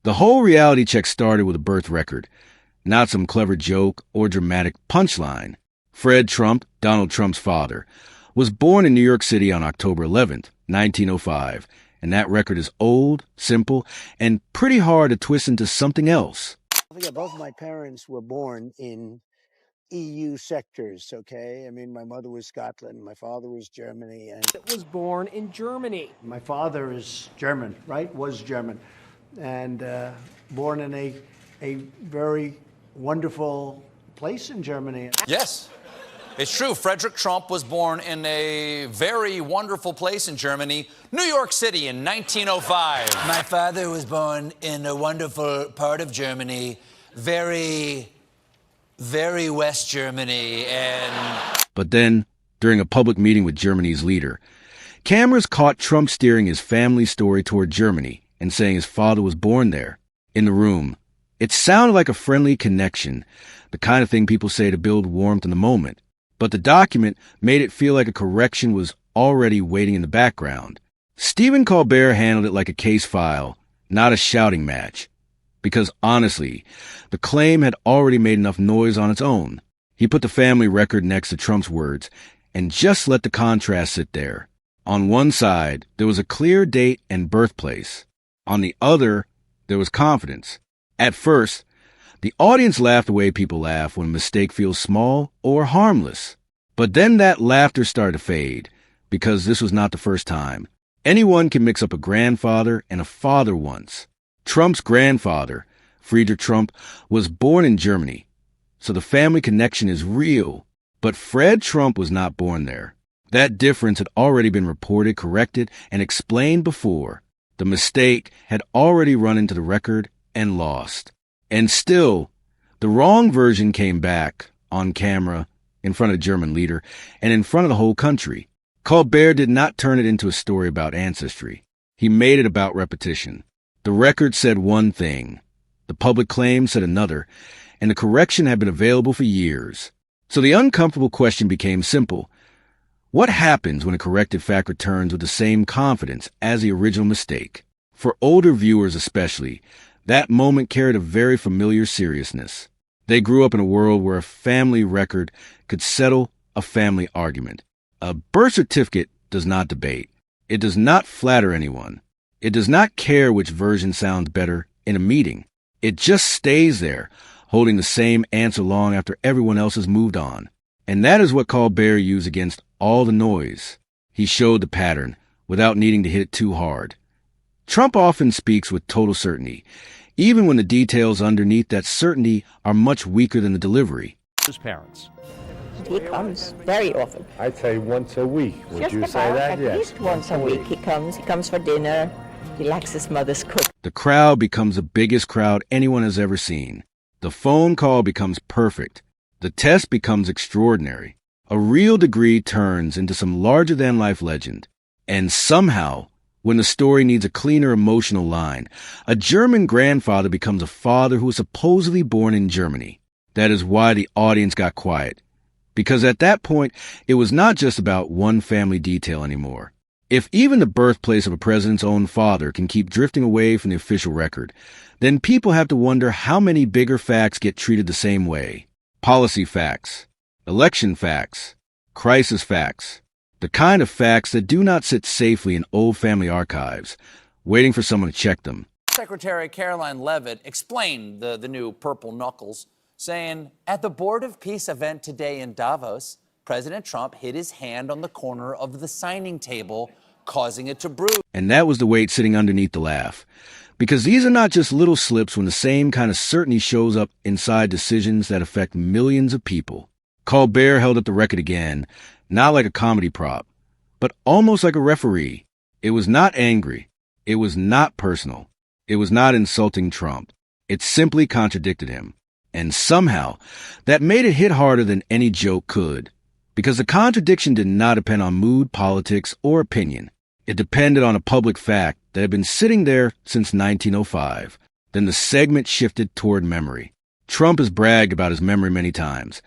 The whole reality check started with a birth record, not some clever joke or dramatic punchline. Fred Trump, Donald Trump's father, was born in New York City on October 11th, 1905, and that record is old, simple, and pretty hard to twist into something else. Yeah, both of my parents were born in EU sectors, okay? I mean, my mother was Scotland, my father was Germany. And it was born in Germany. My father is German, right? Was German. And born in a very wonderful place in Germany. Yes, it's true. Frederick Trump was born in a very wonderful place in Germany, New York City, in 1905. My father was born in a wonderful part of Germany, very West Germany, and... But then, during a public meeting with Germany's leader, cameras caught Trump steering his family story toward Germany and saying his father was born there, in the room. It sounded like a friendly connection, the kind of thing people say to build warmth in the moment. But the document made it feel like a correction was already waiting in the background. Stephen Colbert handled it like a case file, not a shouting match. Because honestly, the claim had already made enough noise on its own. He put the family record next to Trump's words and just let the contrast sit there. On one side, there was a clear date and birthplace. On the other, there was confidence. At first, the audience laughed the way people laugh when a mistake feels small or harmless. But then that laughter started to fade, because this was not the first time. Anyone can mix up a grandfather and a father once. Trump's grandfather, Friedrich Trump, was born in Germany, so the family connection is real. But Fred Trump was not born there. That difference had already been reported, corrected, and explained before. The mistake had already run into the record and lost. And still, the wrong version came back, on camera, in front of the German leader, and in front of the whole country. Colbert did not turn it into a story about ancestry. He made it about repetition. The record said one thing, the public claim said another, and the correction had been available for years. So the uncomfortable question became simple. What happens when a corrected fact returns with the same confidence as the original mistake? For older viewers especially, that moment carried a very familiar seriousness. They grew up in a world where a family record could settle a family argument. A birth certificate does not debate. It does not flatter anyone. It does not care which version sounds better in a meeting. It just stays there, holding the same answer long after everyone else has moved on. And that is what Colbert used against all the noise. He showed the pattern without needing to hit it too hard. Trump often speaks with total certainty, even when the details underneath that certainty are much weaker than the delivery. His parents. He comes very often. I'd say once a week. Would Just you about, say that? at Yes. least once a week he comes. He comes for dinner. He likes his mother's cook. The crowd becomes the biggest crowd anyone has ever seen. The phone call becomes perfect. The test becomes extraordinary. A real degree turns into some larger-than-life legend. And somehow, when the story needs a cleaner emotional line, a German grandfather becomes a father who was supposedly born in Germany. That is why the audience got quiet. Because at that point, it was not just about one family detail anymore. If even the birthplace of a president's own father can keep drifting away from the official record, then people have to wonder how many bigger facts get treated the same way. Policy facts, election facts, crisis facts, the kind of facts that do not sit safely in old family archives, waiting for someone to check them. Secretary Caroline Leavitt explained the new purple knuckles, saying, at the Board of Peace event today in Davos, President Trump hit his hand on the corner of the signing table, causing it to bruise. And that was the weight sitting underneath the laugh. Because these are not just little slips when the same kind of certainty shows up inside decisions that affect millions of people. Colbert held up the record again, not like a comedy prop, but almost like a referee. It was not angry. It was not personal. It was not insulting Trump. It simply contradicted him. And somehow, that made it hit harder than any joke could. Because the contradiction did not depend on mood, politics, or opinion. It depended on a public fact that had been sitting there since 1905. Then the segment shifted toward memory. Trump has bragged about his memory many times,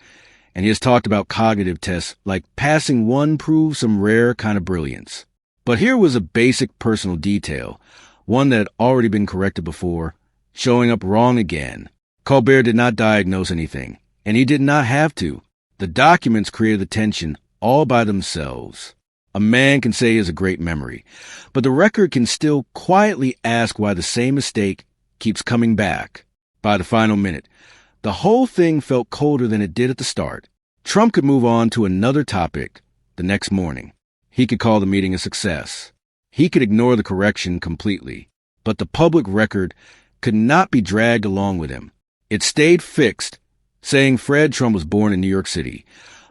and he has talked about cognitive tests like passing one proves some rare kind of brilliance. But here was a basic personal detail, one that had already been corrected before, showing up wrong again. Colbert did not diagnose anything, and he did not have to. The documents created the tension all by themselves. A man can say he has a great memory, but the record can still quietly ask why the same mistake keeps coming back. By the final minute, the whole thing felt colder than it did at the start. Trump could move on to another topic the next morning. He could call the meeting a success. He could ignore the correction completely. But the public record could not be dragged along with him. It stayed fixed, saying Fred Trump was born in New York City,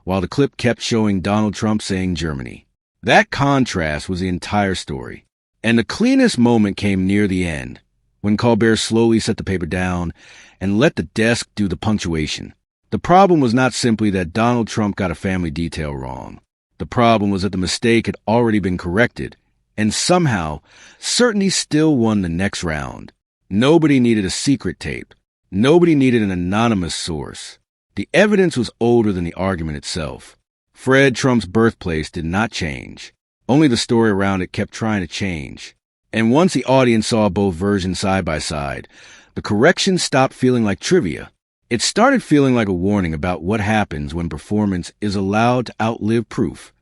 while the clip kept showing Donald Trump saying Germany. That contrast was the entire story. And the cleanest moment came near the end, when Colbert slowly set the paper down and let the desk do the punctuation. The problem was not simply that Donald Trump got a family detail wrong. The problem was that the mistake had already been corrected, and somehow, certainty still won the next round. Nobody needed a secret tape. Nobody needed an anonymous source. The evidence was older than the argument itself. Fred Trump's birthplace did not change. Only the story around it kept trying to change. And once the audience saw both versions side by side, the correction stopped feeling like trivia. It started feeling like a warning about what happens when performance is allowed to outlive proof.